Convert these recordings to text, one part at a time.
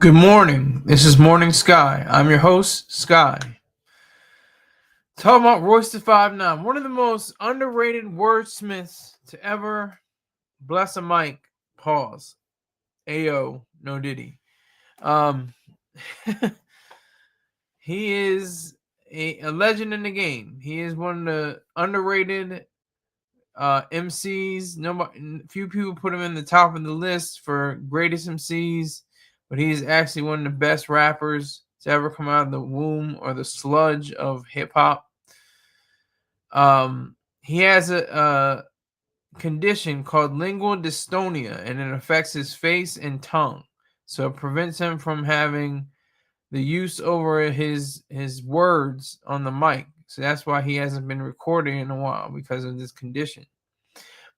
Good morning. This is Morning Sky. I'm your host, Sky. Talking about Royce the 5'9", one of the most underrated wordsmiths to ever bless a mic. Pause. Ayo, no diddy. Um, he is a legend in the game. He is one of the underrated MCs. Few people put him in the top of the list for greatest MCs, but he is actually one of the best rappers to ever come out of the womb or the sludge of hip hop. He has a condition called lingual dystonia, and it affects his face and tongue, so it prevents him from having the use over his words on the mic. So that's why he hasn't been recording in a while, because of this condition.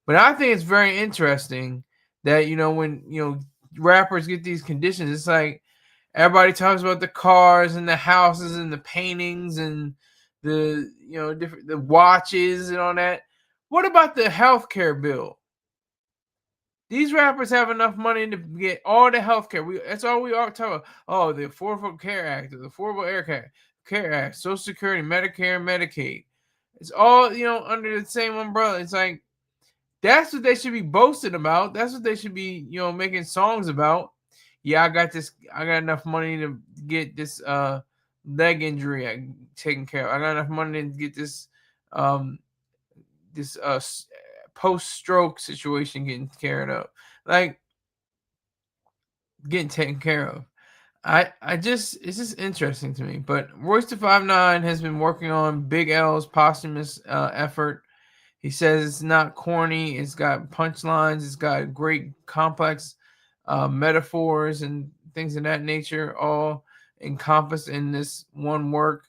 But I think it's very interesting that, when, rappers get these conditions, it's like everybody talks about the cars and the houses and the paintings and the, the watches and all that. What about the healthcare bill? These rappers have enough money to get all the healthcare. That's all we are talking about. Oh, the Affordable Care Act, the Affordable Care Act, Social Security, Medicare, Medicaid. It's all, under the same umbrella. It's like, that's what they should be boasting about. That's what they should be, making songs about. Yeah, I got enough money to get this leg injury taken care of. I got enough money to get this this post-stroke situation getting cared of. Like, getting taken care of. It's just interesting to me. But Royce the 5'9" has been working on Big L's posthumous effort. He says it's not corny. It's got punchlines. It's got great complex metaphors and things of that nature, all encompassed in this one work.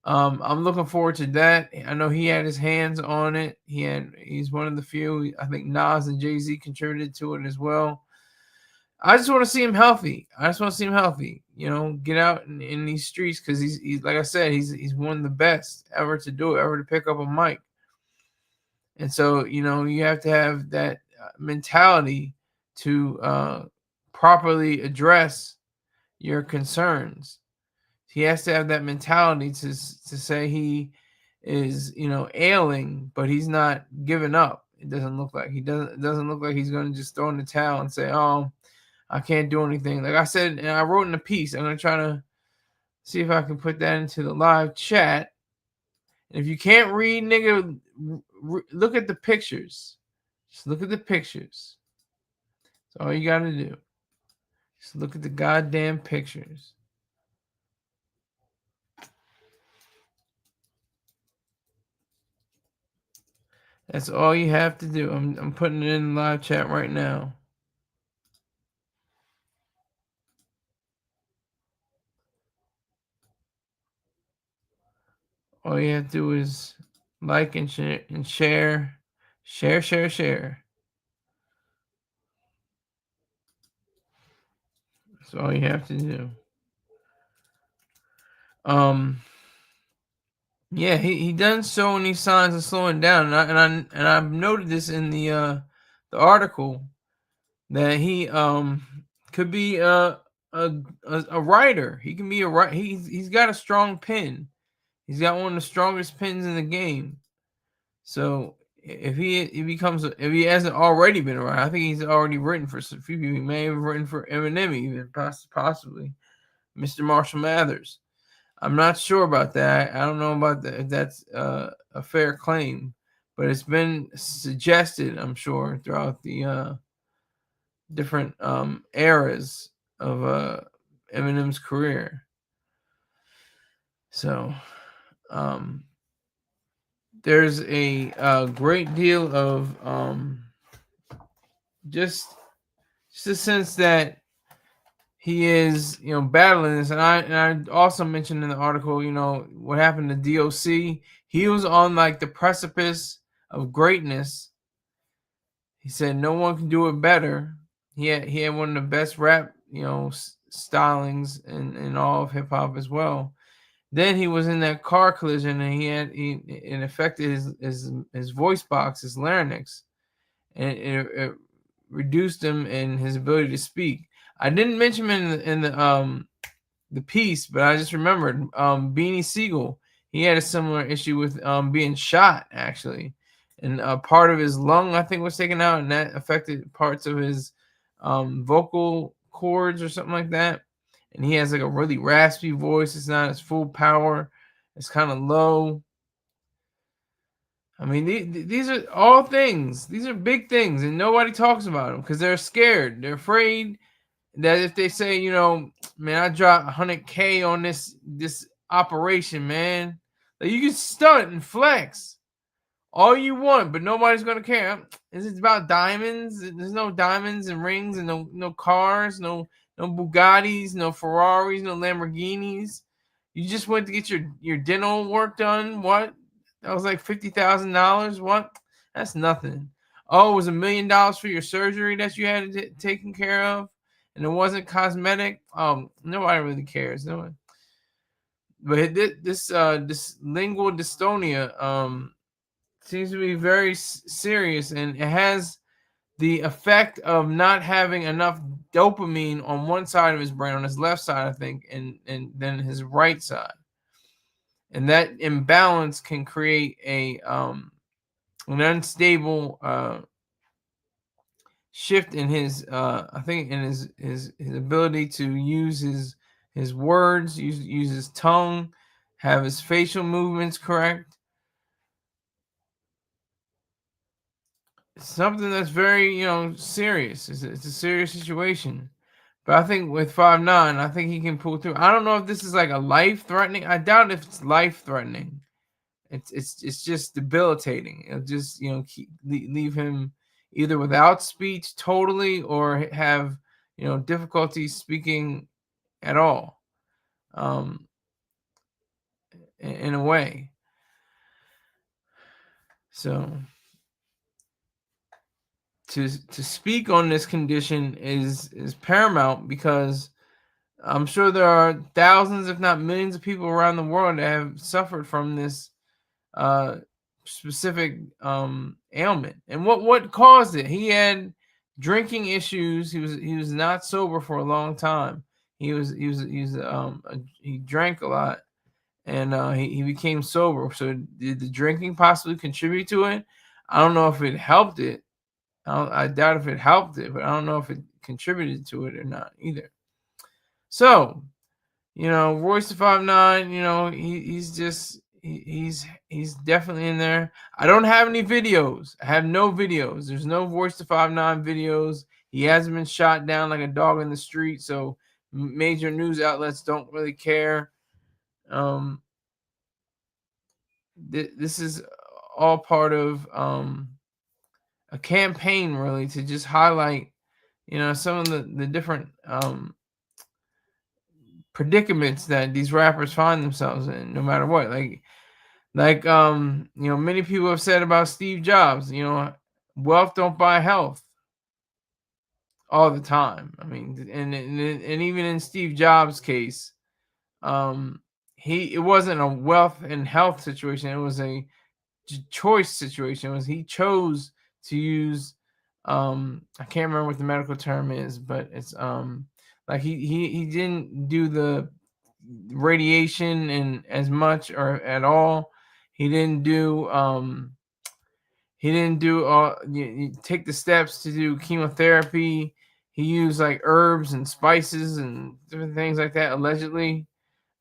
I'm looking forward to that. I know he had his hands on it. He's one of the few. I think Nas and Jay-Z contributed to it as well. I just want to see him healthy. Get out in these streets, because he's like I said, he's one of the best ever to do it, ever to pick up a mic. And so, you have to have that mentality to properly address your concerns. He has to have that mentality to say he is, ailing, but he's not giving up. It doesn't look like it doesn't look like he's going to just throw in the towel and say, "Oh, I can't do anything." Like I said, and I wrote in a piece. I'm going to try to see if I can put that into the live chat. And if you can't read, nigga, look at the pictures. Just look at the pictures. That's all you got to do. Just look at the goddamn pictures. That's all you have to do. I'm putting it in the live chat right now. All you have to do is like and share. Share. That's all you have to do. Yeah, he doesn't show any signs of slowing down, and I've noted this in the article, that he could be a writer. He can be a writer. He's got a strong pen. He's got one of the strongest pens in the game. So if he hasn't already been a writer, I think he's already written for some few people. He may have written for Eminem, even possibly Mr. Marshall Mathers. I'm not sure about that. I don't know about that, if that's a fair claim, but it's been suggested, I'm sure, throughout the different eras of Eminem's career. So there's a great deal of just a sense that he is, battling this. And I also mentioned in the article, what happened to DOC. He was on like the precipice of greatness. He said no one can do it better. He had one of the best rap, stylings in all of hip hop as well. Then he was in that car collision, and it affected his voice box, his larynx, and it reduced him in his ability to speak. I didn't mention him the piece, but I just remembered Beanie Siegel. He had a similar issue with being shot actually, and part of his lung I think was taken out, and that affected parts of his vocal cords or something like that. And he has like a really raspy voice. It's not as full power. It's kind of low. I mean, these are all things. These are big things, and nobody talks about them because they're scared. They're afraid that if they say, man, I dropped 100K on this operation, man, like you can stunt and flex all you want, but nobody's gonna care. Is it about diamonds? There's no diamonds and rings and no cars, no Bugattis, no Ferraris, no Lamborghinis. You just went to get your dental work done. What? That was like $50,000. What? That's nothing. Oh, it was $1 million for your surgery that you had taken care of, and it wasn't cosmetic. Nobody really cares. No one. But this lingual dystonia seems to be very serious, and it has the effect of not having enough dopamine on one side of his brain, on his left side, I think, and then his right side, and that imbalance can create an unstable shift in his I think in his ability to use his words, use his tongue, have his facial movements correct. Something that's very serious. It's a serious situation. But I think with 5'9", I think he can pull through. I don't know if this is like a life threatening. I doubt if it's life threatening. It's just debilitating. It'll just leave him either without speech totally, or have difficulty speaking at all. Um, in a way. So to speak on this condition is paramount, because I'm sure there are thousands, if not millions, of people around the world that have suffered from this uh, specific ailment. And what caused it? He had drinking issues. He was not sober for a long time. He drank a lot, and he became sober. So did the drinking possibly contribute to it? I don't know if it helped it. I doubt if it helped it, but I don't know if it contributed to it or not either. So Royce the 5'9", he's definitely in there. I don't have any videos. I have no videos. There's no Royce the 5'9" videos. He hasn't been shot down like a dog in the street, so major news outlets don't really care. This is all part of a campaign, really, to just highlight some of the different predicaments that these rappers find themselves in, no matter what. Many people have said about Steve Jobs, wealth don't buy health, all the time. I mean, and even in Steve Jobs' case, um, it wasn't a wealth and health situation. It was a choice situation. It was he chose to use I can't remember what the medical term is, but it's like he didn't do the radiation and as much or at all. He didn't do take the steps to do chemotherapy. He used like herbs and spices and different things like that, allegedly,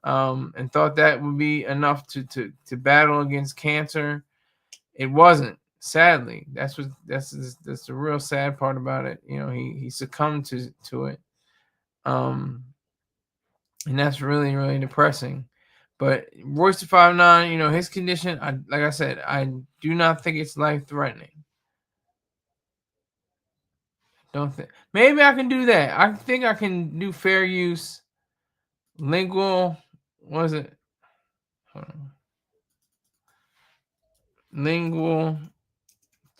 and thought that would be enough to battle against cancer. It wasn't. Sadly, that's the real sad part about it. He succumbed to it, um, and that's really really depressing. But Royce the 5'9", his condition, like I said, I do not think it's life threatening. Don't think. Maybe I can do that. I think I can do fair use lingual. What is it? Hold on. Lingual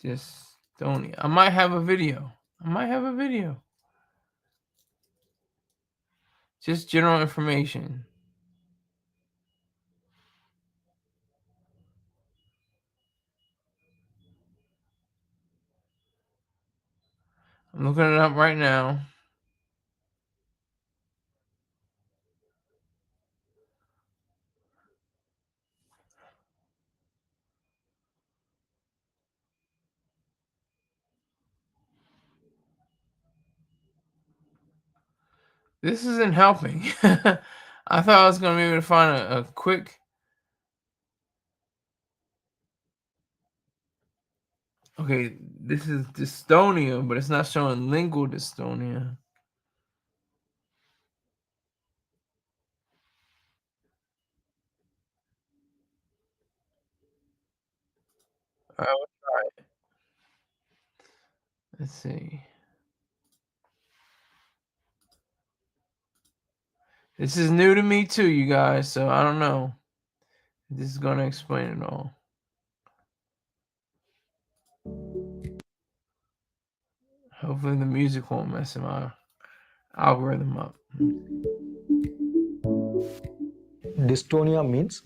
dystonia. I might have a video. I might have a video. Just general information. I'm looking it up right now. This isn't helping. I thought I was gonna be able to find a quick. Okay, this is dystonia, but it's not showing lingual dystonia. All right, let's see. This is new to me too, you guys. So I don't know. This is gonna explain it all. Hopefully, the music won't mess my algorithm up. Dystonia means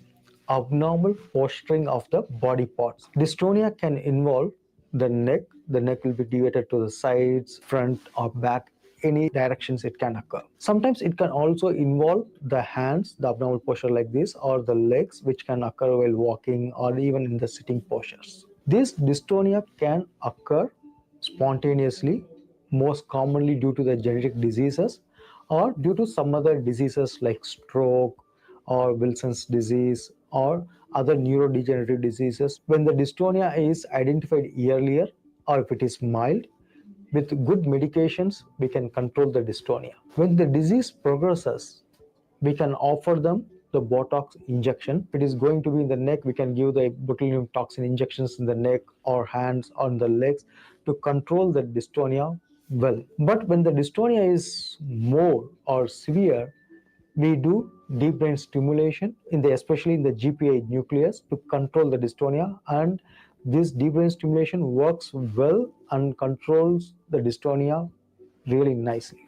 abnormal posturing of the body parts. Dystonia can involve the neck. The neck will be deviated to the sides, front, or back. Any directions it can occur. Sometimes it can also involve the hands, the abnormal posture like this, or the legs, which can occur while walking or even in the sitting postures. This dystonia can occur spontaneously, most commonly due to the genetic diseases or due to some other diseases like stroke or Wilson's disease or other neurodegenerative diseases. When the dystonia is identified earlier or if it is mild, with good medications, we can control the dystonia. When the disease progresses, we can offer them the Botox injection. If it is going to be in the neck, we can give the botulinum toxin injections in the neck or hands on the legs to control the dystonia well. But when the dystonia is more or severe, we do deep brain stimulation in the especially in the GPA nucleus to control the dystonia, and this deep brain stimulation works well and controls the dystonia really nicely.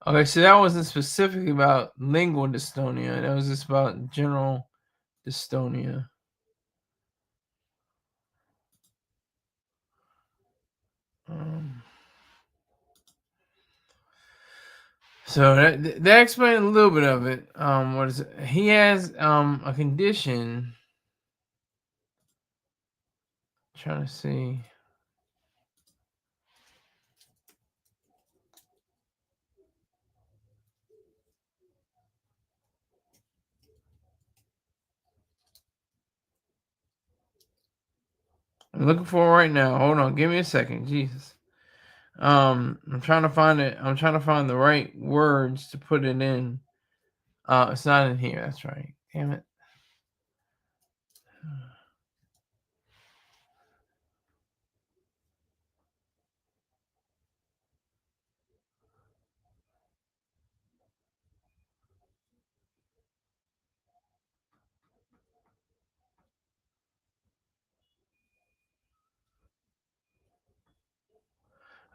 Okay, so that wasn't specifically about lingual dystonia. That was just about general dystonia. Um, so that explained a little bit of it. What is it? He has a condition. Trying to see. I'm looking for it right now. Hold on, give me a second. Jesus. I'm trying to find it. I'm trying to find the right words to put it in. It's not in here. That's right. Damn it.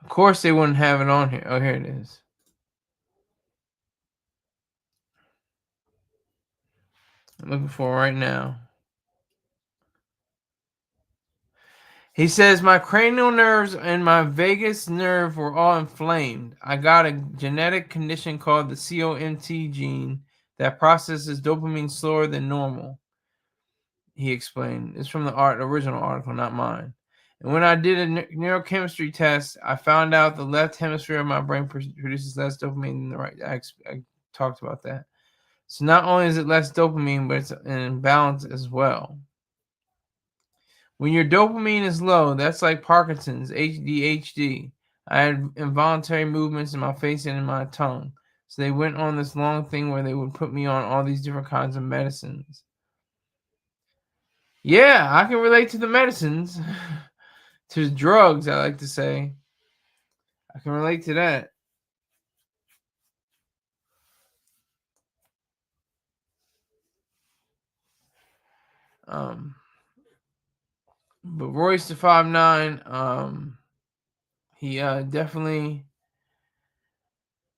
Of course, they wouldn't have it on here. Oh, here it is. I'm looking for it right now. He says my cranial nerves and my vagus nerve were all inflamed. I got a genetic condition called the COMT gene that processes dopamine slower than normal. He explained. It's from the original article, not mine. And when I did a neurochemistry test, I found out the left hemisphere of my brain produces less dopamine than the right. I talked about that. So not only is it less dopamine, but it's an imbalance as well. When your dopamine is low, that's like Parkinson's, ADHD. I had involuntary movements in my face and in my tongue. So they went on this long thing where they would put me on all these different kinds of medicines. Yeah, I can relate to the medicines, to the drugs, I like to say. I can relate to that. Um, but Royce the 5'9", he definitely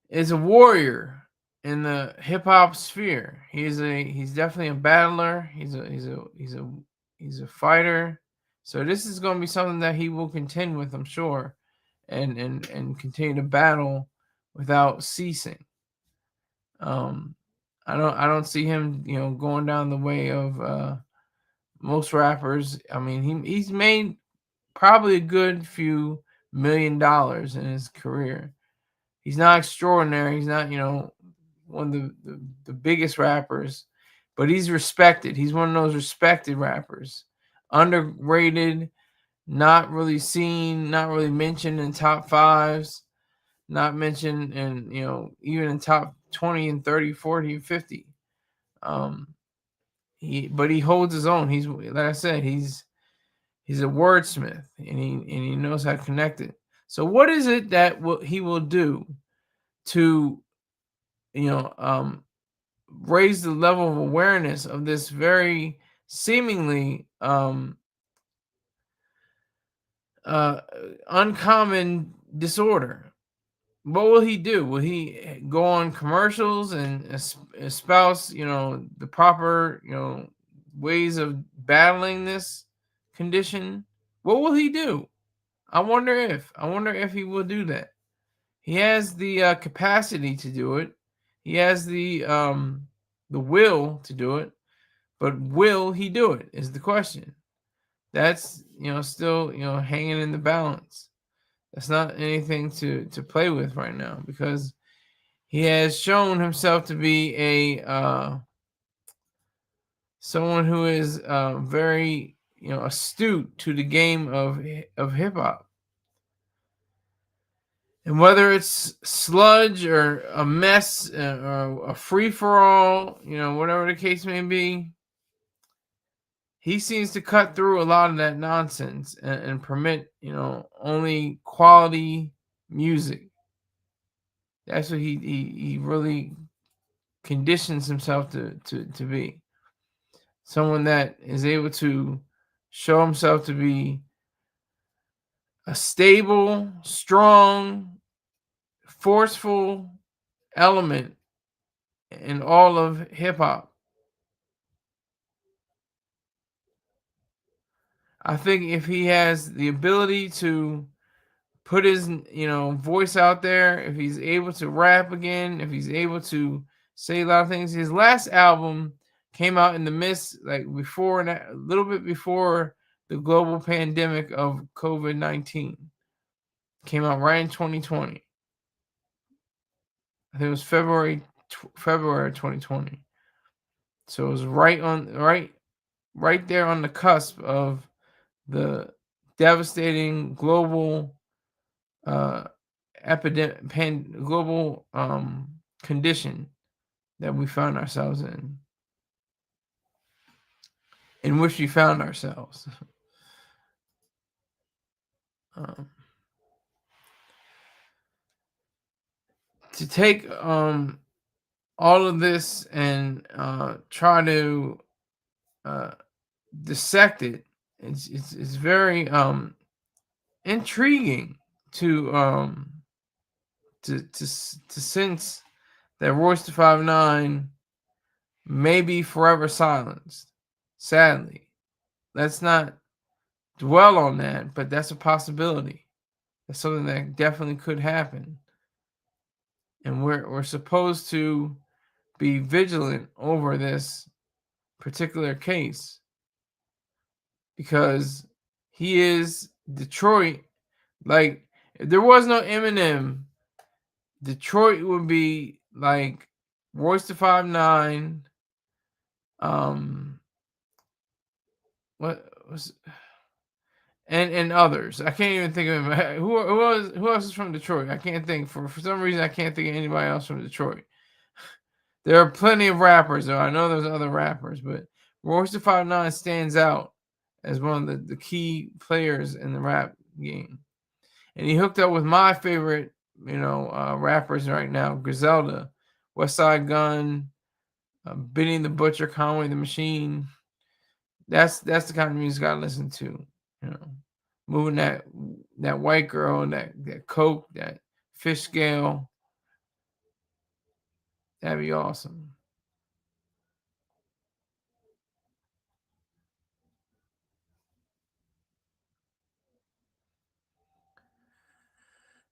is a warrior in the hip hop sphere. He's definitely a battler. He's a fighter. So this is going to be something that he will contend with, I'm sure, and continue to battle without ceasing. Um, I don't see him, going down the way of most rappers. I mean, he's made probably a good few $1 million in his career. He's not extraordinary. He's not, one of the biggest rappers, but he's respected. He's one of those respected rappers. Underrated, not really seen, not really mentioned in top fives, not mentioned in, even in top 20 and 30, 40, and 50. Um, but he holds his own. He's, like I said, he's a wordsmith, and he knows how to connect it. So what is it that he will do to, you know um raise the level of awareness of this very seemingly uh uncommon disorder? What will he do? Will he go on commercials and espouse, the proper, ways of battling this condition? What will he do? I wonder if he will do that. He has the capacity to do it. He has the will to do it, but will he do it is the question. That's, still, hanging in the balance. That's not anything to play with right now, because he has shown himself to be a someone who is very, astute to the game of hip hop. And whether it's sludge or a mess, or a free for all, whatever the case may be, he seems to cut through a lot of that nonsense, and permit, only quality music. That's what he really conditions himself to be. Someone that is able to show himself to be a stable, strong, forceful element in all of hip hop. I think if he has the ability to put his, voice out there, if he's able to rap again, if he's able to say a lot of things. His last album came out in the midst, like before, a little bit before the global pandemic of COVID-19. Came out right in 2020. I think it was February 2020. So it was right there on the cusp of the devastating global uh global condition that we found ourselves in which we found ourselves. um, to take all of this and try to uh dissect it, it's very intriguing to to sense that Royce the 5'9" may be forever silenced. Sadly, let's not dwell on that, but that's a possibility. That's something that definitely could happen, and we're supposed to be vigilant over this particular case, because he is Detroit. Like, if there was no Eminem, Detroit would be like Royce the 5'9", um, what was, and others. I can't even think of him. Who else is from Detroit? I can't think, for some reason I can't think of anybody else from Detroit. There are plenty of rappers, though. I know there's other rappers, but Royce the 5'9" stands out as one of the key players in the rap game. And he hooked up with my favorite, rappers right now: Griselda, West Side Gun, Benny the Butcher, Conway the Machine. That's the kind of music I listen to. Moving that white girl, that coke, that fish scale. That'd be awesome.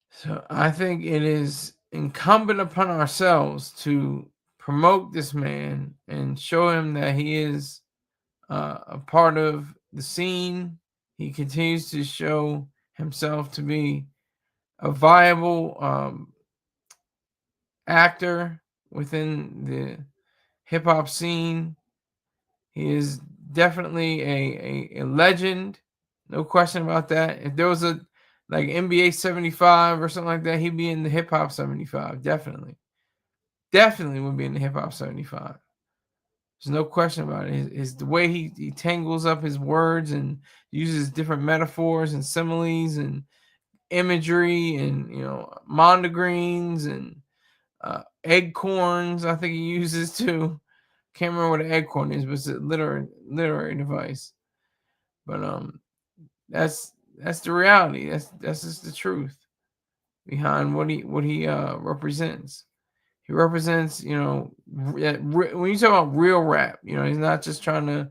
So I think it is incumbent upon ourselves to promote this man and show him that he is a part of the scene. He continues to show himself to be a viable actor within the hip hop scene. He is definitely a legend. No question about that. If there was a like NBA 75 or something like that, he'd be in the hip hop 75. Definitely. Definitely would be in the hip hop 75. There's no question about it. The way he tangles up his words and uses different metaphors and similes and imagery and mondegreens and eggcorns. I think he uses too. Can't remember what an eggcorn is, but it's a literary device. But that's the reality. That's just the truth behind what he represents. He represents, when you talk about real rap, he's not just trying to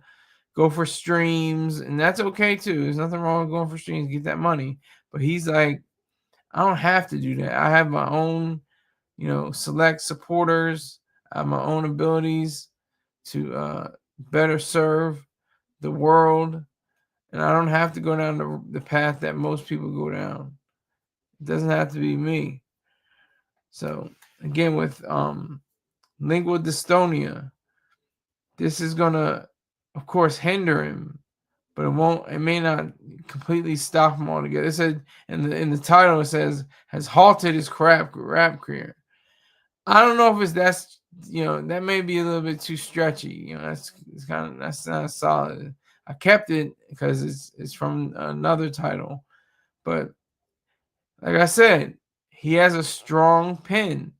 go for streams, and that's okay too. There's nothing wrong with going for streams, get that money. But he's like, I don't have to do that. I have my own, select supporters. I have my own abilities to better serve the world, and I don't have to go down the path that most people go down. It doesn't have to be me. So again, with lingual dystonia, this is gonna, of course, hinder him, but it won't. It may not completely stop him altogether. It said in the title, it says has halted his rap career. I don't know if that's that may be a little bit too stretchy. That's not solid. I kept it because it's from another title, but like I said, he has a strong pen,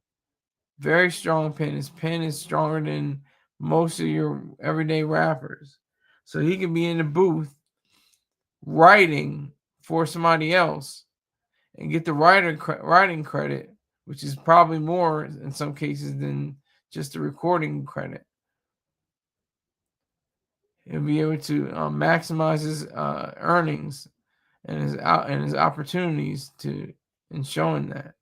very strong pen. His pen is stronger than most of your everyday rappers, so he can be in the booth writing for somebody else and get the writing credit, which is probably more in some cases than just the recording credit. He'll be able to maximize his earnings and his opportunities to in showing that.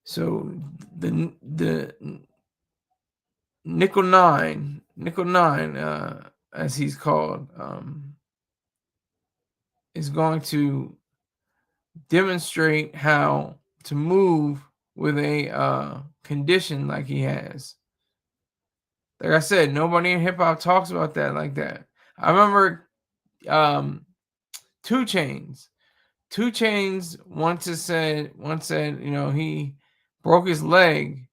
So the Nickel Nine, as he's called, is going to demonstrate how to move with a condition like he has. Like I said, nobody in hip hop talks about that like that. I remember um, 2 Chainz. 2 Chainz once said, he broke his leg,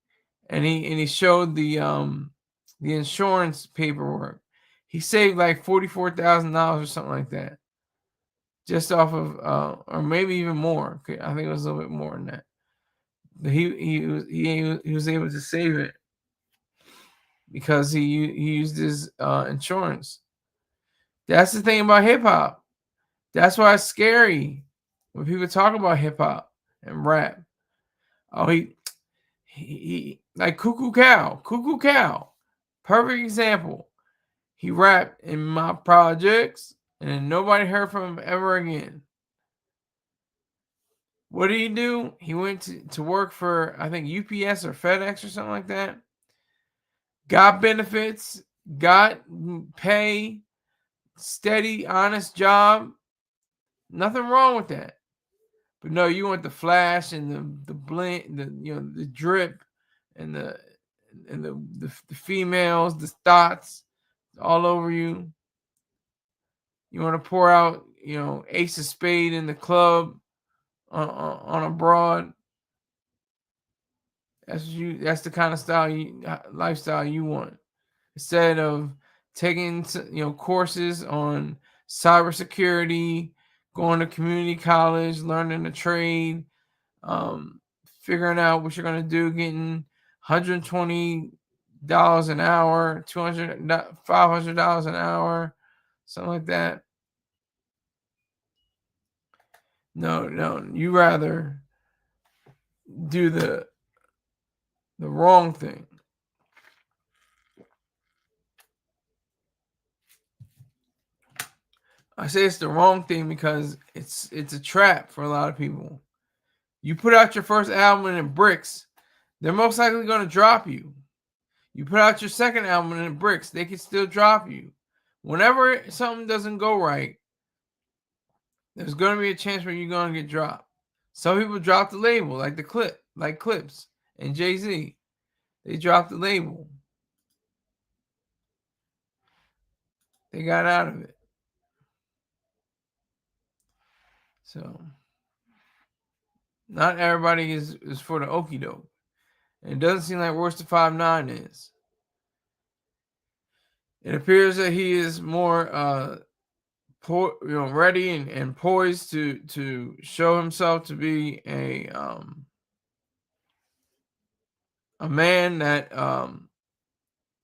and he showed the insurance paperwork. He saved like $44,000 or something like that, just off of or maybe even more. I think it was a little bit more than that. But he was able to save it because he used his insurance. That's the thing about hip hop. That's why it's scary when people talk about hip hop and rap. Oh, he like Cuckoo Cow, perfect example. He rapped in my projects, and then nobody heard from him ever again. What did he do? He went to work for, I think, UPS or FedEx or something like that. Got benefits, got pay, steady, honest job. Nothing wrong with that. But no, you want the flash and the blink, the drip, and the females, the thoughts all over you. You want to pour out, Ace of Spade in the club on a broad. That's the kind of lifestyle you want. Instead of taking courses on cybersecurity, going to community college, learning a trade, um, figuring out what you're gonna do, getting $120 an hour, $500 an hour, something like that. No, you rather do the wrong thing. I say it's the wrong thing because it's a trap for a lot of people. You put out your first album and it bricks, they're most likely going to drop you. You put out your second album and it bricks, they can still drop you. Whenever something doesn't go right, There's gonna be a chance where you're gonna get dropped. Some people drop the label, like Clips and Jay-Z. They dropped the label. They got out of it. So not everybody is for the okie doke. And it doesn't seem like Royce the 5'9" is. It appears that he is more ready and poised to show himself to be a man that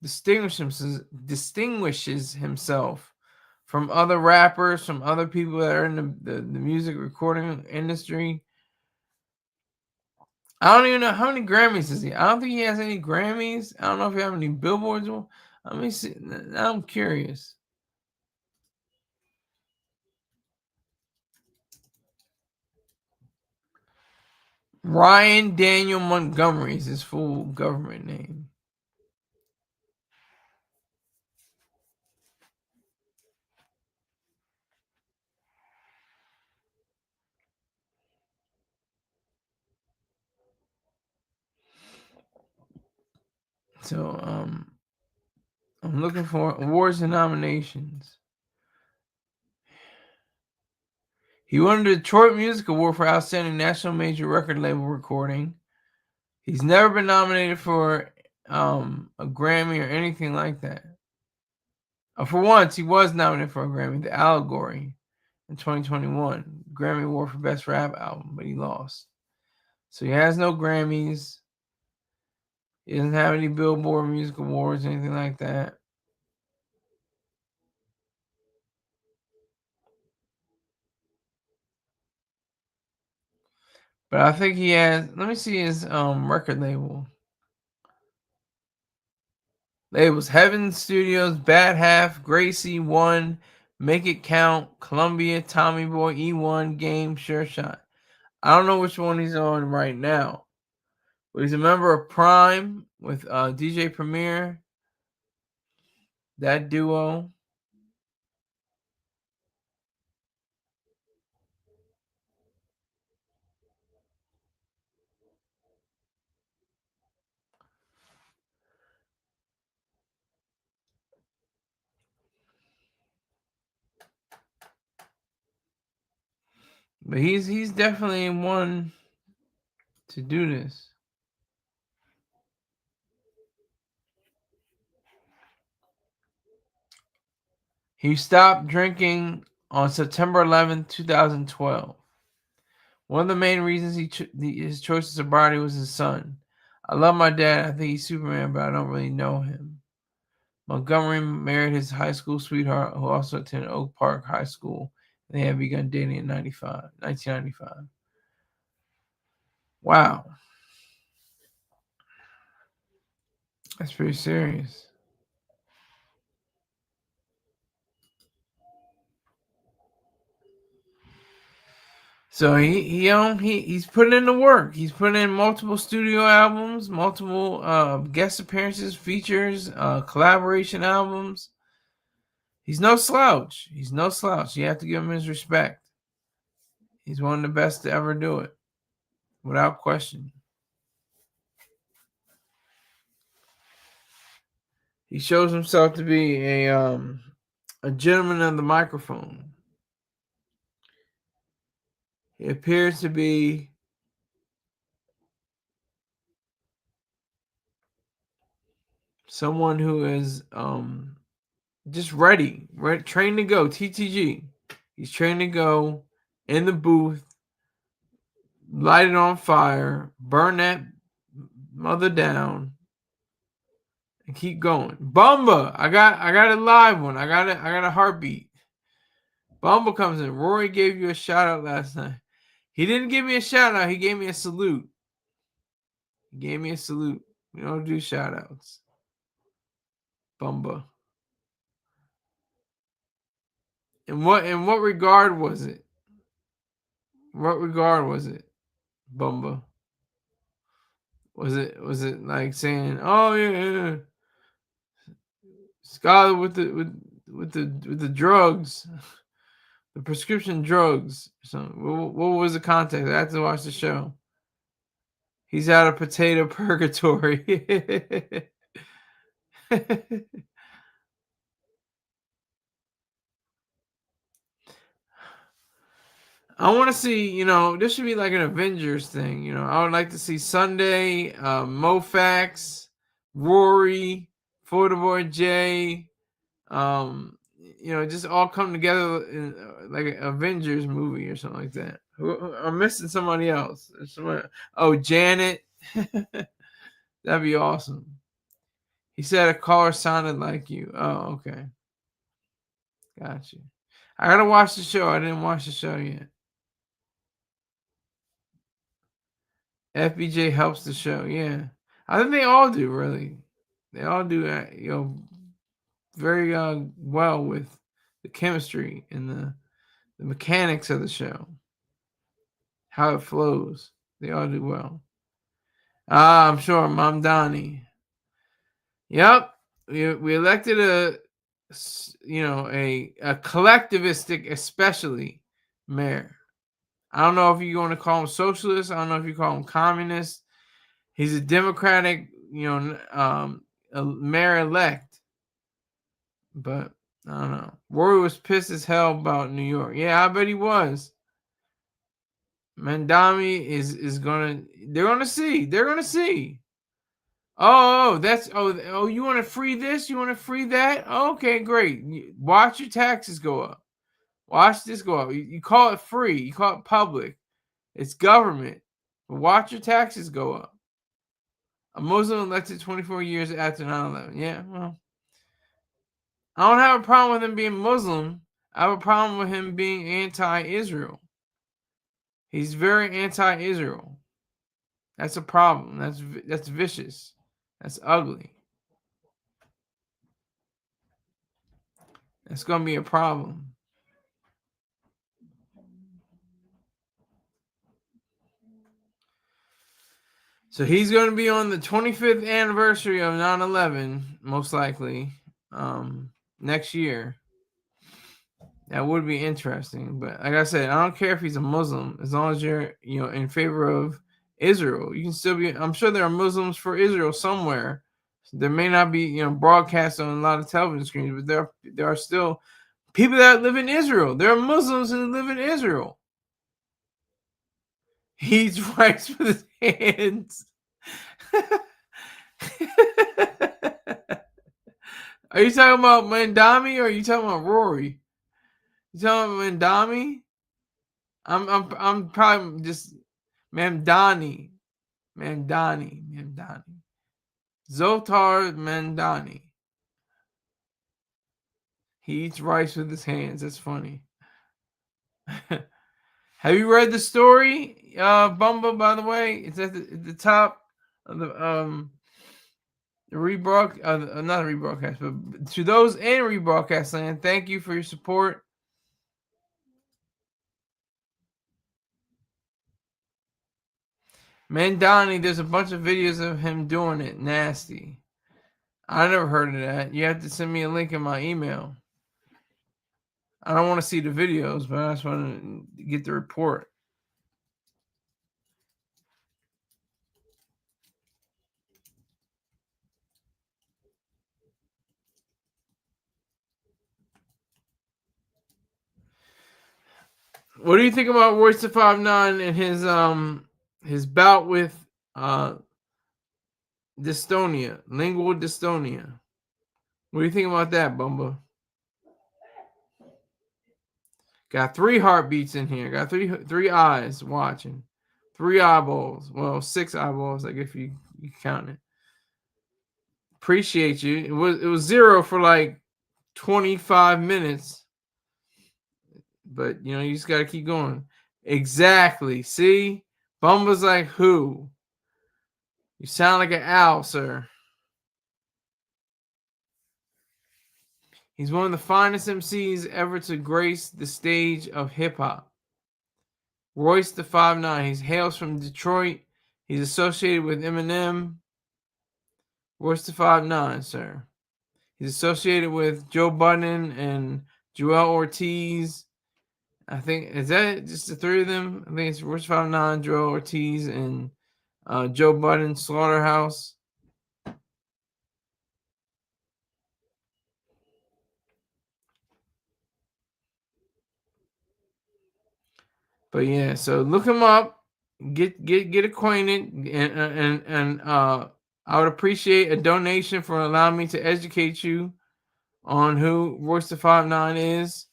distinguishes himself from other rappers, from other people that are in the music recording industry. I don't even know how many Grammys is he. I don't think he has any Grammys. I don't know if he has any Billboards. Let me see. Now I'm curious. Ryan Daniel Montgomery is his full government name. So I'm looking for awards and nominations. He won the Detroit Music Award for Outstanding National Major Record Label Recording. He's never been nominated for a Grammy or anything like that. For once, he was nominated for a Grammy, The Allegory, in 2021, Grammy Award for Best Rap Album, but he lost. So he has no Grammys. He doesn't have any Billboard Music Awards, anything like that. But I think he has. Let me see his record label. Labels: Heaven Studios, Bad Half, Gracie One, Make It Count, Columbia, Tommy Boy, E1, Game, Sure Shot. I don't know which one he's on right now, but he's a member of Prime with DJ Premier, that duo. But he's definitely one to do this. He stopped drinking on September 11th, 2012. One of the main reasons his choice of sobriety was his son. I love my dad. I think he's Superman, but I don't really know him. Montgomery married his high school sweetheart, who also attended Oak Park High School, and they had begun dating in 1995. Wow. That's pretty serious. So he's putting in the work. He's putting in multiple studio albums, multiple guest appearances, features, collaboration albums. He's no slouch. He's no slouch. You have to give him his respect. He's one of the best to ever do it, without question. He shows himself to be a gentleman of the microphone. He appears to be someone who is just ready, trained to go. TTG. He's trained to go in the booth, light it on fire, burn that mother down, and keep going. Bumba, I got a live one. I got a heartbeat. Bumba comes in. Rory gave you a shout out last night. He didn't give me a shout out. He gave me a salute. He gave me a salute. We don't do shout outs. Bumba. In what regard was it? What regard was it? Bumba. Was it like saying, "Oh yeah, Scholar with the drugs"? The prescription drugs. So what was the context? I have to watch the show. He's out of potato purgatory. I want to see, this should be like an Avengers thing. I would like to see Sunday, Mofax, Rory, Florida Boy J, just all come together in like an Avengers movie or something like that. I'm missing somebody else. Oh, Janet. That'd be awesome. He said a caller sounded like you. Oh, okay. Got you. I gotta watch the show. I didn't watch the show yet. FBJ helps the show. Yeah, I think they all do. Really, they all do. Very well with the chemistry and the mechanics of the show, how it flows. They all do well. I'm sure, Mom Donnie. Yep, we elected a collectivistic, especially mayor. I don't know if you want to call him socialist. I don't know if you call him communist. He's a Democratic, a mayor elect, but I don't know. Rory was pissed as hell about New York. Yeah, I bet he was. Mandami is gonna. They're gonna see. They're gonna see. Oh, you want to free this? You want to free that? Okay, great. Watch your taxes go up. Watch this go up. You call it free. You call it public. It's government. But watch your taxes go up. A Muslim elected 24 years after 9/11. Yeah, well, I don't have a problem with him being Muslim. I have a problem with him being anti-Israel. He's very anti-Israel. That's a problem. That's vicious. That's ugly. That's gonna be a problem. So he's going to be on the 25th anniversary of 9/11, most likely, next year. That would be interesting. But like I said, I don't care if he's a Muslim, as long as you're, in favor of Israel. You can still be. I'm sure there are Muslims for Israel somewhere. There may not be, broadcast on a lot of television screens, but there are still people that live in Israel. There are Muslims who live in Israel. He eats rice with his hands. Are you talking about Mandami or are you talking about Rory? You talking about Mandami? I'm probably just Mamdani. Zotar Mandani. He eats rice with his hands. That's funny. Have you read the story, Bumba? By the way, it's at the top of the rebroadcast, not a rebroadcast, but to those in rebroadcast land, thank you for your support. Mandani, there's a bunch of videos of him doing it. Nasty. I never heard of that. You have to send me a link in my email. I don't want to see the videos, but I just want to get the report. What do you think about Royce the 5'9" and his bout with dystonia, lingual dystonia? What do you think about that, Bumba? Got 3 heartbeats in here. Got three eyes watching. 3 eyeballs. Well, 6 eyeballs, like if you count it. Appreciate you. It was 0 for like 25 minutes. But you just gotta keep going. Exactly. See? Bumba's like who? You sound like an owl, sir. He's one of the finest MCs ever to grace the stage of hip hop. Royce the 5'9". He hails from Detroit. He's associated with Eminem. Royce the 5'9", sir. He's associated with Joe Budden and Joel Ortiz. I think is that it? Just the three of them. I think it's Royce 5'9", Joe Ortiz, and Joe Budden, Slaughterhouse. But yeah, so look him up, get acquainted, and I would appreciate a donation for allowing me to educate you on who Royce the 5'9" is.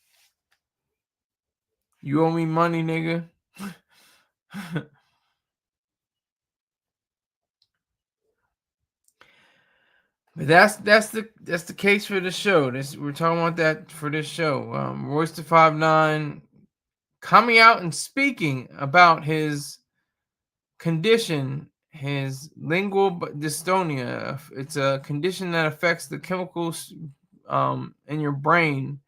You owe me money, nigga. But that's the case for the show. This we're talking about that for this show. Royce the 5'9" coming out and speaking about his condition, his lingual dystonia. It's a condition that affects the chemicals in your brain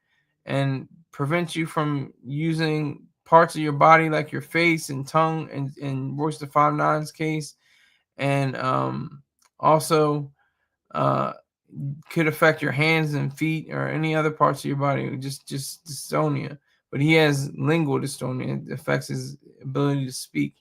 and prevents you from using parts of your body like your face and tongue, and in Royce the 5'9's case, and also uh, could affect your hands and feet or any other parts of your body. Just dystonia. But he has lingual dystonia. It affects his ability to speak.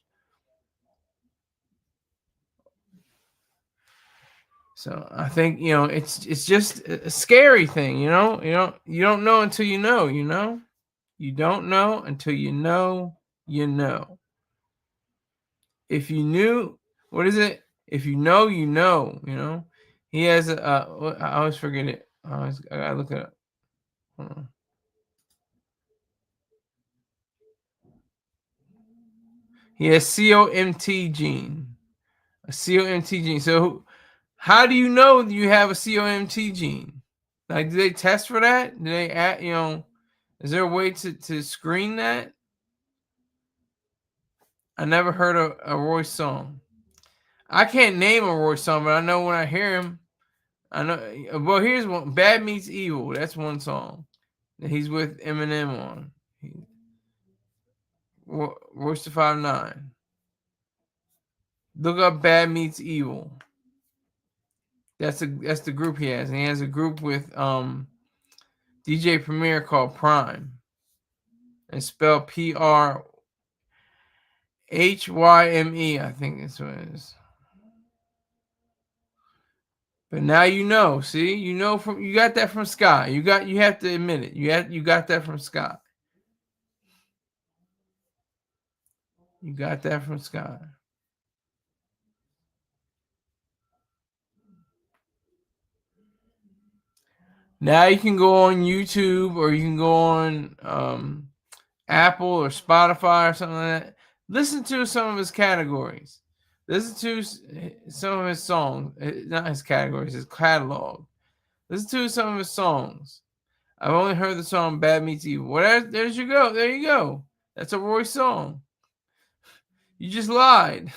So I think it's just a scary thing. You don't know until you know. You don't know until you know. You know. If you knew, what is it? If you know, you know. He has a. I always forget it. I gotta look it up. Hold on. He has COMT gene. A COMT gene. So how do you know you have a COMT gene? Like, do they test for that? Do they is there a way to screen that? I never heard a Royce song. I can't name a Royce song, but I know when I hear him, I know. Well, here's one: "Bad Meets Evil." That's one song that he's with Eminem on. Royce the 5'9". Look up "Bad Meets Evil." That's the group he has, and he has a group with DJ Premier called Prime, and spelled PRHYME. I think that's what it is. But now you know. See, you got that from Sky. You have to admit it. You got that from Sky. You got that from Sky. Now you can go on YouTube, or you can go on Apple or Spotify or something like that. Listen to some of his categories. Listen to some of his songs. Not his categories, his catalog. Listen to some of his songs. I've only heard the song "Bad Meets Evil." Well, there's you go. There you go. That's a Royce song. You just lied.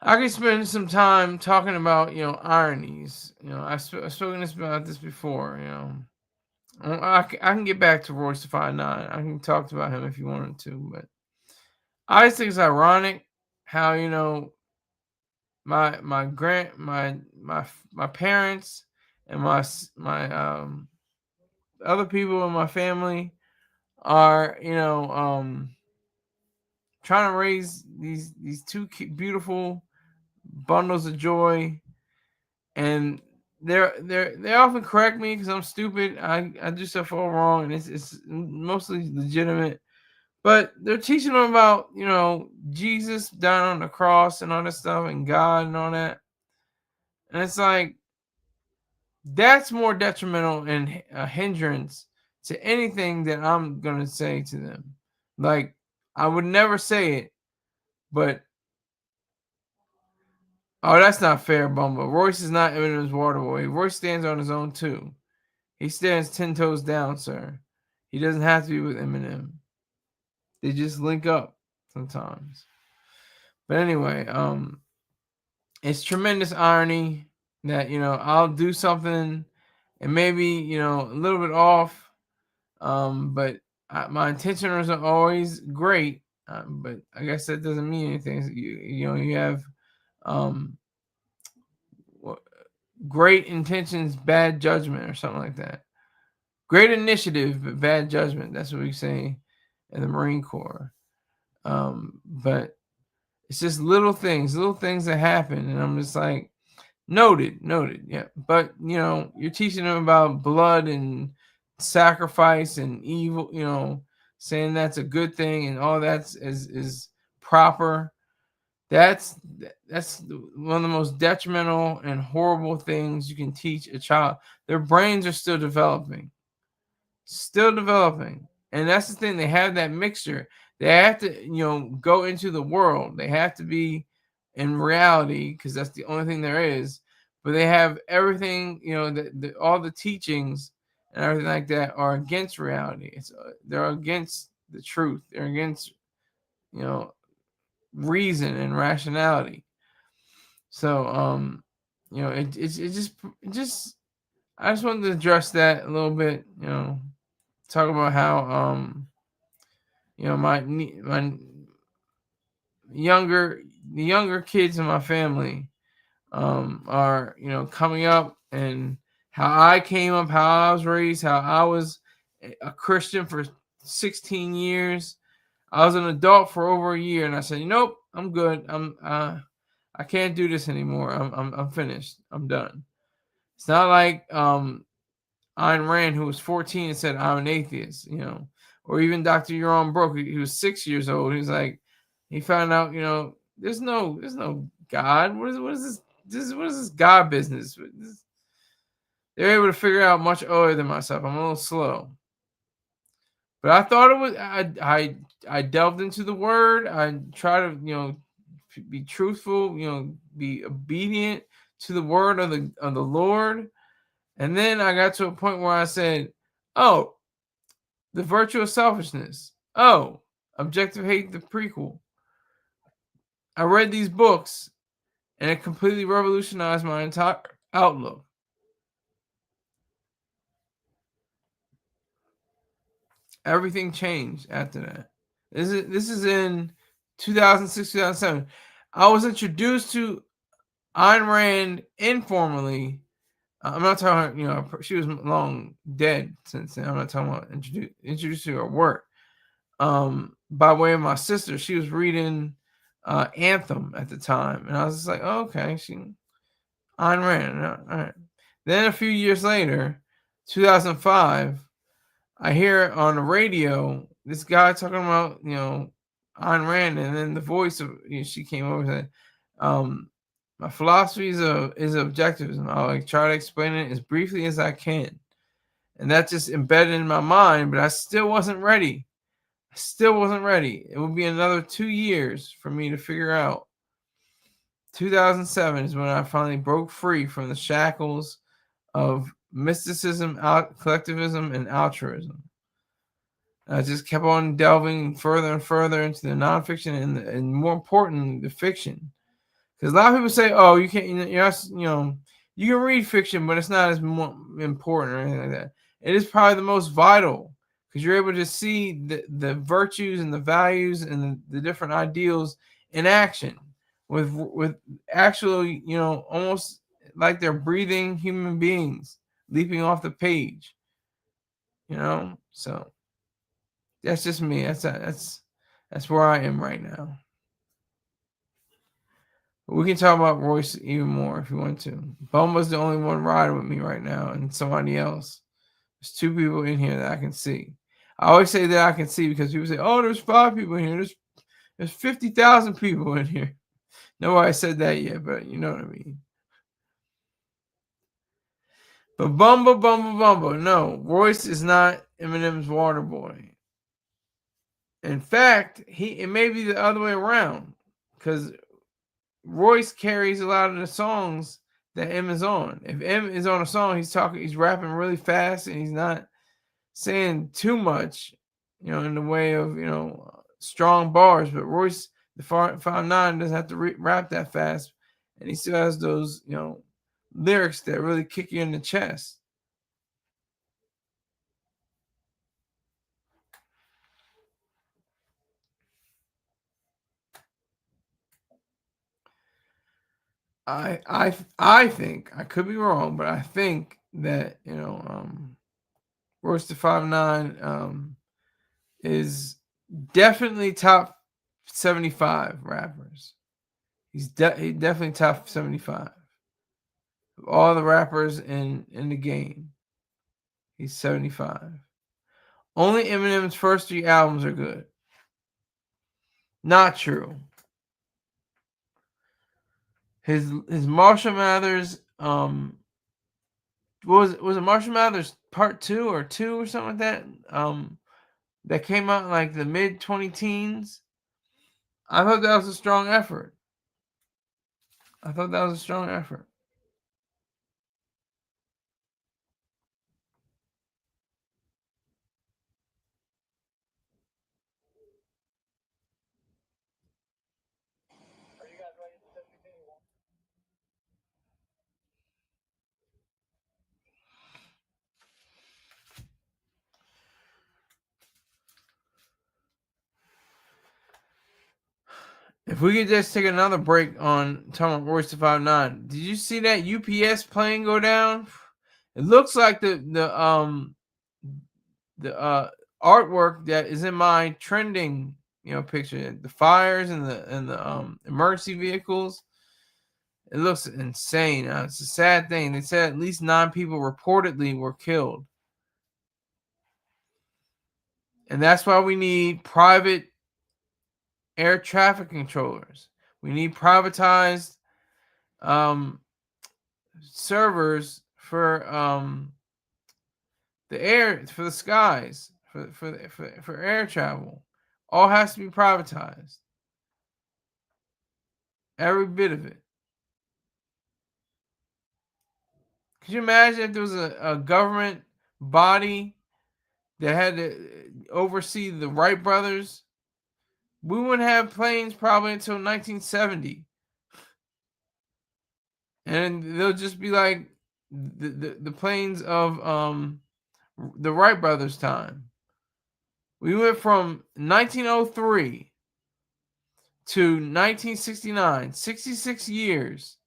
I could spend some time talking about ironies. I've spoken about this before. I can get back to Royce the 5'9". I can talk about him if you wanted to, but I just think it's ironic how my parents and my other people in my family are trying to raise these two beautiful bundles of joy, and they often correct me because I'm stupid. I do stuff all wrong, and it's mostly legitimate. But they're teaching them about Jesus down on the cross and all that stuff, and God and all that, and it's like that's more detrimental and a hindrance to anything that I'm gonna say to them. Like, I would never say it, but oh, that's not fair, Bumble. Royce is not Eminem's Waterboy. Royce stands on his own too. He stands 10 toes down, sir. He doesn't have to be with Eminem. They just link up sometimes. But anyway, it's tremendous irony. that I'll do something and maybe a little bit off, but my intentions are always great. But I guess that doesn't mean anything. You have um, great intentions, bad judgment, or something like that. Great initiative, but bad judgment. That's what we say in the Marine Corps. But it's just little things that happen, and I'm just like, noted, noted, yeah. But you're teaching them about blood and sacrifice and evil. Saying that's a good thing and all that's is proper. That's one of the most detrimental and horrible things you can teach a child. Their brains are still developing, and that's the thing. They have that mixture. They have to go into the world. They have to be in reality because that's the only thing there is. But they have everything. All the teachings and everything like that are against reality. They're against the truth. They're against you know reason and rationality. So it just I just wanted to address that a little bit. Talk about how my younger the younger kids in my family are coming up, and how I came up, how I was raised, how I was a Christian for 16 years. I was an adult for over a year, and I said, nope, I'm good. I can't do this anymore. I'm finished. I'm done. It's not like Ayn Rand, who was 14 and said, I'm an atheist, or even Dr. Uron Brook, he was 6 years old. He's like, he found out, there's no God. What is what is this God business? They're able to figure out much earlier than myself. I'm a little slow. But I thought it was, I delved into the word. I try to, be truthful, be obedient to the word of the Lord. And then I got to a point where I said, oh, the virtue of selfishness. Oh, objective hate, the prequel. I read these books and it completely revolutionized my entire outlook. Everything changed after that. This is in 2006, 2007. I was introduced to Ayn Rand informally. I'm not talking, she was long dead since then. I'm not talking about introduced to her work. By way of my sister, she was reading Anthem at the time, and I was just like, oh, okay, she Ayn Rand. All right. Then a few years later, 2005, I hear on the radio this guy talking about Ayn Rand, and then the voice of she came over and said, "My philosophy is objectivism. I'll try to explain it as briefly as I can." And that just embedded in my mind, but I still wasn't ready. I still wasn't ready. It would be another 2 years for me to figure out. 2007 is when I finally broke free from the shackles of mysticism, collectivism, and altruism. I just kept on delving further and further into the nonfiction and more importantly, the fiction. Because a lot of people say, "Oh, you can't, you can read fiction, but it's not as important or anything like that." It is probably the most vital because you're able to see the virtues and the values and the different ideals in action with actually, almost like they're breathing human beings leaping off the page. So that's just me. That's where I am right now. We can talk about Royce even more if you want to. Bumba's the only one riding with me right now, and somebody else. There's two people in here that I can see. I always say that I can see because people say, "Oh, there's 5 people in here. There's 50,000 people in here." Nobody said that yet, but you know what I mean. But Bumba. No, Royce is not Eminem's water boy. In fact, it may be the other way around because Royce carries a lot of the songs that M is on. If M is on a song, he's rapping really fast and he's not saying too much, in the way of strong bars. But Royce, the 5'9", doesn't have to rap that fast, and he still has those lyrics that really kick you in the chest. I think I could be wrong, but I think that Royce the 5'9" is definitely top 75 rappers. He definitely top 75 of all the rappers in the game. He's 75. Only Eminem's first 3 albums are good. Not true. His Marshall Mathers was it Marshall Mathers part 2 or 2 or something like that? That came out in like the mid 20 teens. I thought that was a strong effort. I thought that was a strong effort. If we could just take another break on talking about Royce the 5'9", did you see that UPS plane go down? It looks like the artwork that is in my trending picture, the fires and the emergency vehicles. It looks insane. It's a sad thing. They said at least 9 people reportedly were killed, and that's why we need private air traffic controllers. We need privatized um, servers for the air, for the skies, for air travel. All has to be privatized. Every bit of it. Could you imagine if there was a government body that had to oversee the Wright brothers? We wouldn't have planes probably until 1970, and they'll just be like the planes of the Wright brothers' time. We went from 1903 to 1969, 66 years.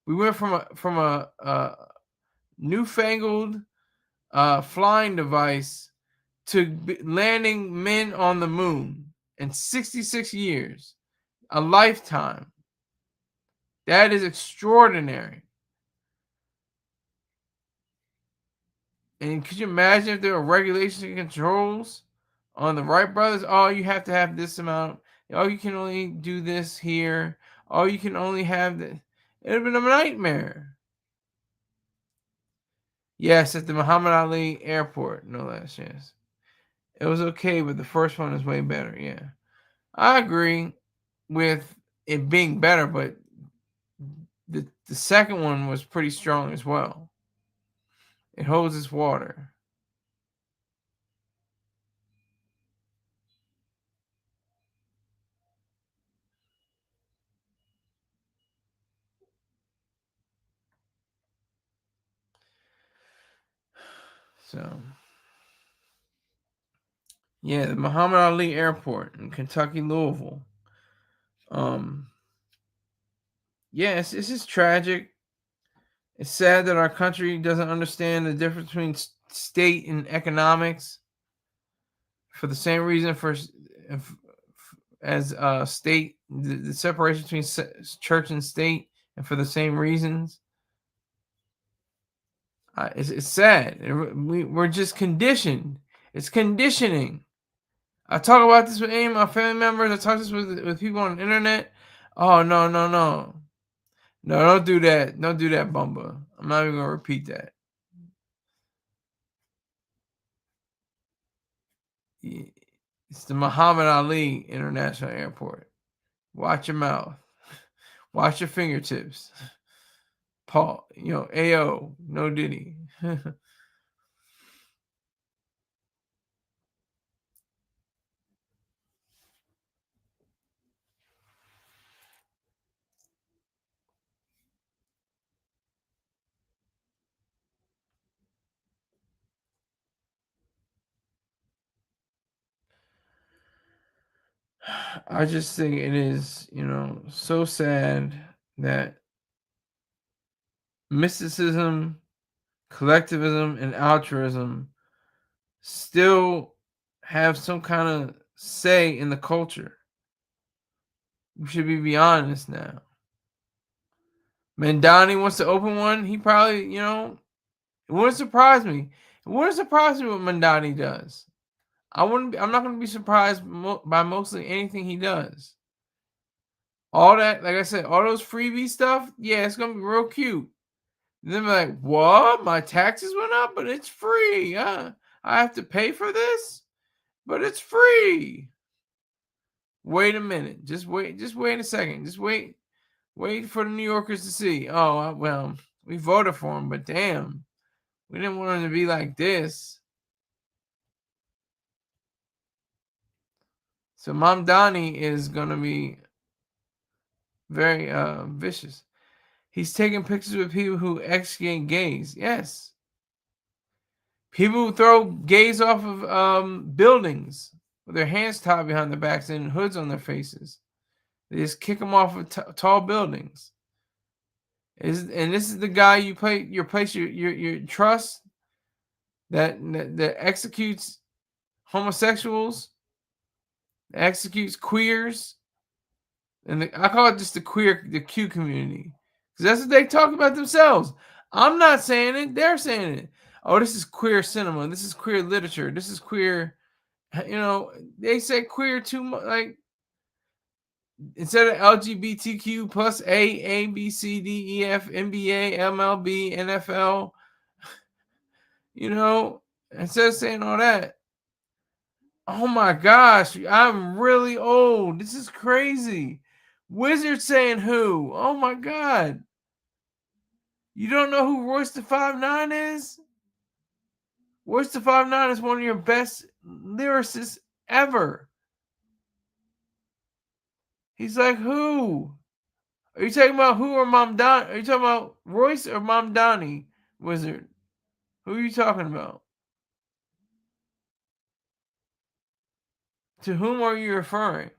We went from a newfangled flying device to landing men on the moon in 66 years, a lifetime. That is extraordinary. And could you imagine if there were regulations and controls on the Wright brothers? Oh, you have to have this amount. Oh, you can only do this here. Oh, you can only have this. It would have been a nightmare. Yes, at the Muhammad Ali airport, no less. Yes. It was okay, but the first one is way better. Yeah. I agree with it being better, but the second one was pretty strong as well. It holds its water. So yeah, the Muhammad Ali Airport in Kentucky, Louisville. Um, yeah, it's just tragic. It's sad that our country doesn't understand the difference between state and economics. For the same reason, as state, the separation between church and state, and for the same reasons. It's sad. We're just conditioned. It's conditioning. I talk about this with any of my family members. I talk this with people on the internet. Oh no, no, no. No, don't do that. Don't do that, Bumba. I'm not even gonna repeat that. It's the Muhammad Ali International Airport. Watch your mouth. Watch your fingertips. Paul, AO, no Diddy. I just think it is, so sad that mysticism, collectivism, and altruism still have some kind of say in the culture. We should be beyond this now. Mandani wants to open one. He probably, it wouldn't surprise me. It wouldn't surprise me what Mandani does. I wouldn't. I'm not going to be surprised by mostly anything he does. All that, like I said, all those freebie stuff. Yeah, it's going to be real cute. And then be like, what? My taxes went up, but it's free. Huh? I have to pay for this, but it's free. Wait a minute. Just wait. Just wait a second. Just wait. Wait for the New Yorkers to see. Oh, well, we voted for him, but damn, we didn't want him to be like this. So Mom Donnie is gonna be very vicious. He's taking pictures with people who execute gays. Yes, people who throw gays off of buildings with their hands tied behind their backs and hoods on their faces. They just kick them off of tall buildings. And this is the guy you place your trust that executes homosexuals, executes queers, and I call it just the Q community, because that's what they talk about themselves. I'm not saying it; they're saying it. Oh, this is queer cinema. This is queer literature. This is queer. They say queer too much. Like instead of LGBTQ plus A B C D E F NBA MLB NFL, instead of saying all that. Oh my gosh, I'm really old. This is crazy. Wizard saying who? Oh my god. You don't know who Royce the 5'9" is? Royce the 5'9" is one of your best lyricists ever. He's like, who? Are you talking about who or Mom Don? Are you talking about Royce or Mom Donnie, Wizard? Who are you talking about? To whom are you referring?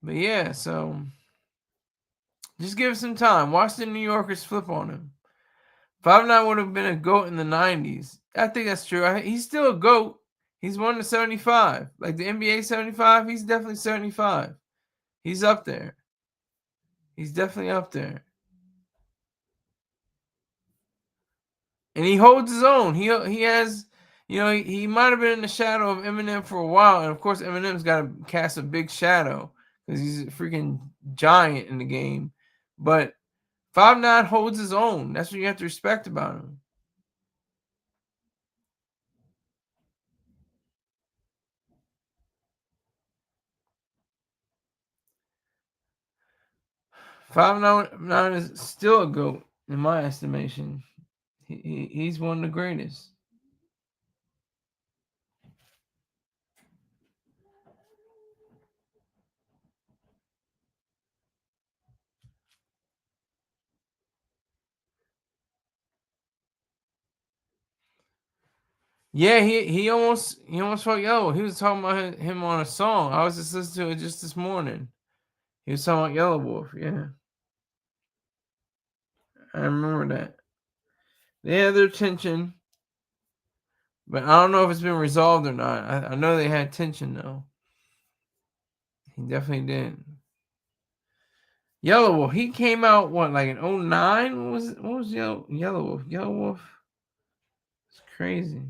But yeah, so just give it some time. Watch the New Yorkers flip on him. 5'9" would have been a GOAT in the 90s. I think that's true. He's still a GOAT. He's one to 75. Like the NBA 75, he's definitely 75. He's up there. He's definitely up there. And he holds his own. He has, he might have been in the shadow of Eminem for a while. And of course, Eminem's got to cast a big shadow because he's a freaking giant in the game. But 5'9" holds his own. That's what you have to respect about him. 5'9" is still a GOAT in my estimation. He's one of the greatest. Yeah, he almost felt yellow. He was talking about him on a song. I was just listening to it just this morning. He was talking about Yellow Wolf. Yeah, I remember that. They had their tension, but I don't know if it's been resolved or not. I know they had tension though. He definitely did. Yellow Wolf. He came out what like in '09? What was Yellow Wolf? Yellow Wolf. It's crazy.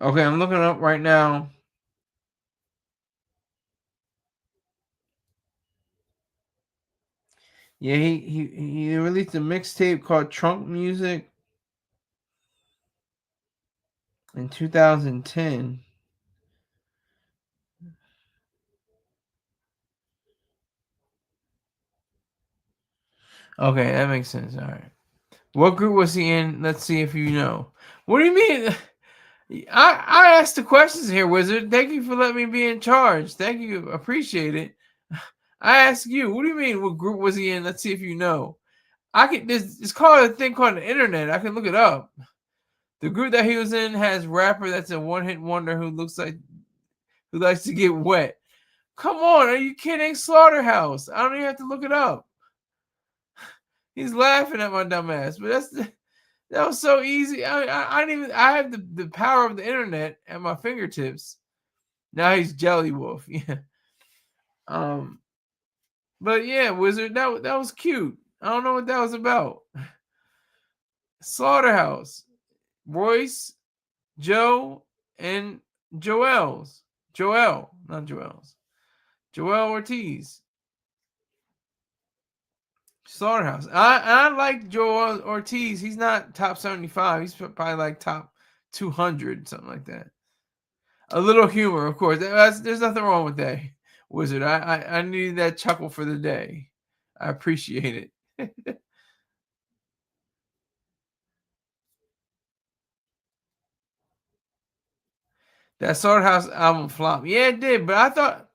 Okay, I'm looking up right now. Yeah, he released a mixtape called Trunk Music in 2010. Okay, that makes sense. All right. What group was he in? Let's see if you know. What do you mean? I asked the questions here, Wizard. Thank you for letting me be in charge. Thank you. Appreciate it. I ask you, what do you mean? What group was he in? Let's see if you know. I can. It's called a thing called the internet. I can look it up. The group that he was in has rapper that's a one-hit wonder who likes to get wet. Come on, are you kidding? Slaughterhouse. I don't even have to look it up. He's laughing at my dumb ass, but that was so easy. I didn't even. I have the power of the internet at my fingertips. Now he's Jelly Wolf. Yeah. Um. But yeah, Wizard. That was cute. I don't know what that was about. Slaughterhouse, Royce, Joe, and Joel's. Joel, not Joel's. Joel Ortiz. Slaughterhouse. I like Joel Ortiz. He's not top 75. He's probably like top 200, something like that. A little humor, of course. There's nothing wrong with that, Wizard. I needed that chuckle for the day. I appreciate it. That Slaughterhouse album flop. Yeah, it did, but I thought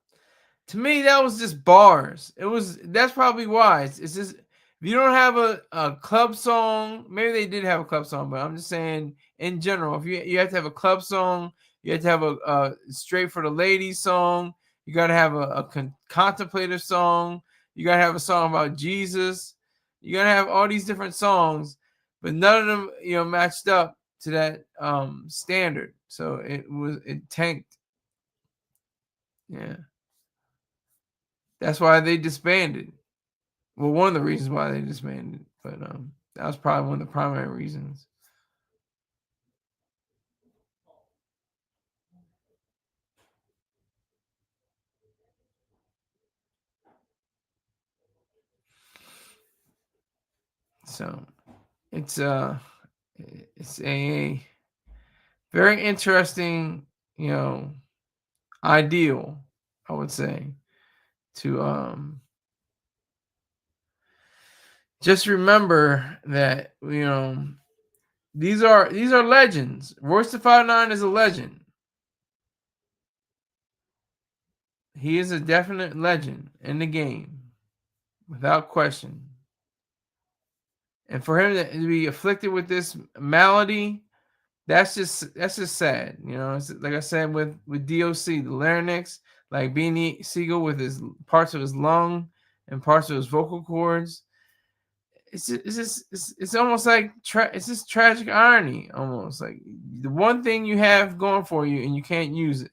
to me that was just bars. That's probably why. It's just if you don't have a club song, maybe they did have a club song, but I'm just saying in general, if you have to have a club song, you have to have a straight for the ladies song, you gotta have a contemplative song, you gotta have a song about Jesus, you gotta have all these different songs, but none of them matched up to that standard. So it tanked. Yeah. That's why they disbanded. Well, one of the reasons why they disbanded, but that was probably one of the primary reasons. So it's uh it's a very interesting, ideal, I would say, to just remember that these are legends. Royce the 5'9" is a legend. He is a definite legend in the game, without question. And for him to be afflicted with this malady, that's just sad. It's like I said with DOC, the larynx, like Beanie Siegel with his parts of his lung and parts of his vocal cords. It's almost like it's just tragic irony, almost like the one thing you have going for you and you can't use it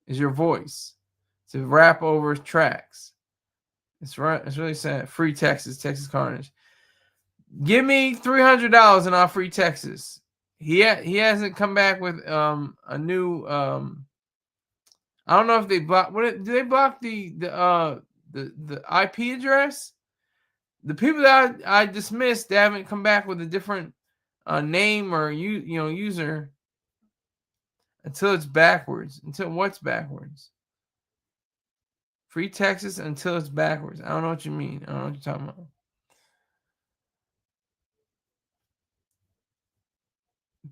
is your voice to rap over tracks. It's right. It's really sad. Free Texas Carnage. Give me $300 and I'll free Texas. He hasn't come back with a new I don't know if they block. Do they block the IP address? The people that I dismissed, they haven't come back with a different name or user until it's backwards. Until what's backwards? Free Texas until it's backwards. I don't know what you mean. I don't know what you're talking about.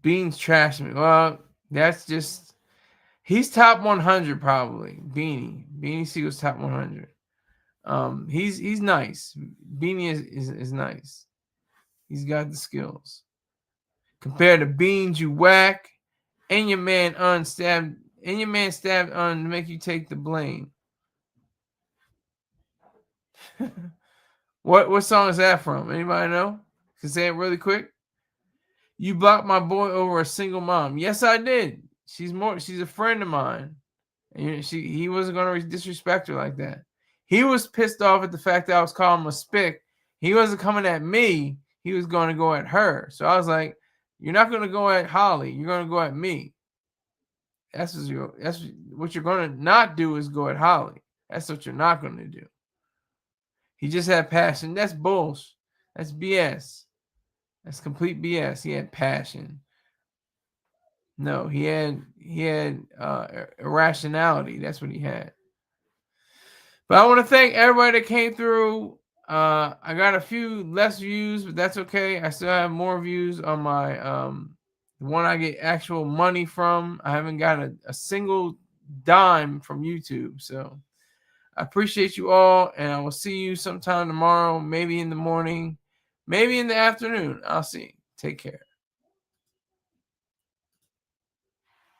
Beans trashing me. Well, that's just he's top 100 probably. Beanie Siegel's top 100. He's nice. Beanie is nice. He's got the skills. Compared to Beans, you whack, and your man unstabbed, and your man stabbed on to make you take the blame. What song is that from? Anybody know? Can say it really quick. You blocked my boy over a single mom. Yes, I did. She's a friend of mine. And he wasn't gonna disrespect her like that. He was pissed off at the fact that I was calling him a spick. He wasn't coming at me. He was going to go at her. So I was like, "You're not going to go at Holly. You're going to go at me." That's what you're going to not do is go at Holly. That's what you're not going to do. He just had passion. That's bullshit. That's BS. That's complete BS. He had passion. No, he had irrationality. That's what he had. But I want to thank everybody that came through I got a few less views, but that's okay. I still have more views on my the one I get actual money from. I haven't got a single dime from YouTube. So I appreciate you all, and I will see you sometime tomorrow, maybe in the morning, maybe in the afternoon. I'll see. Take care.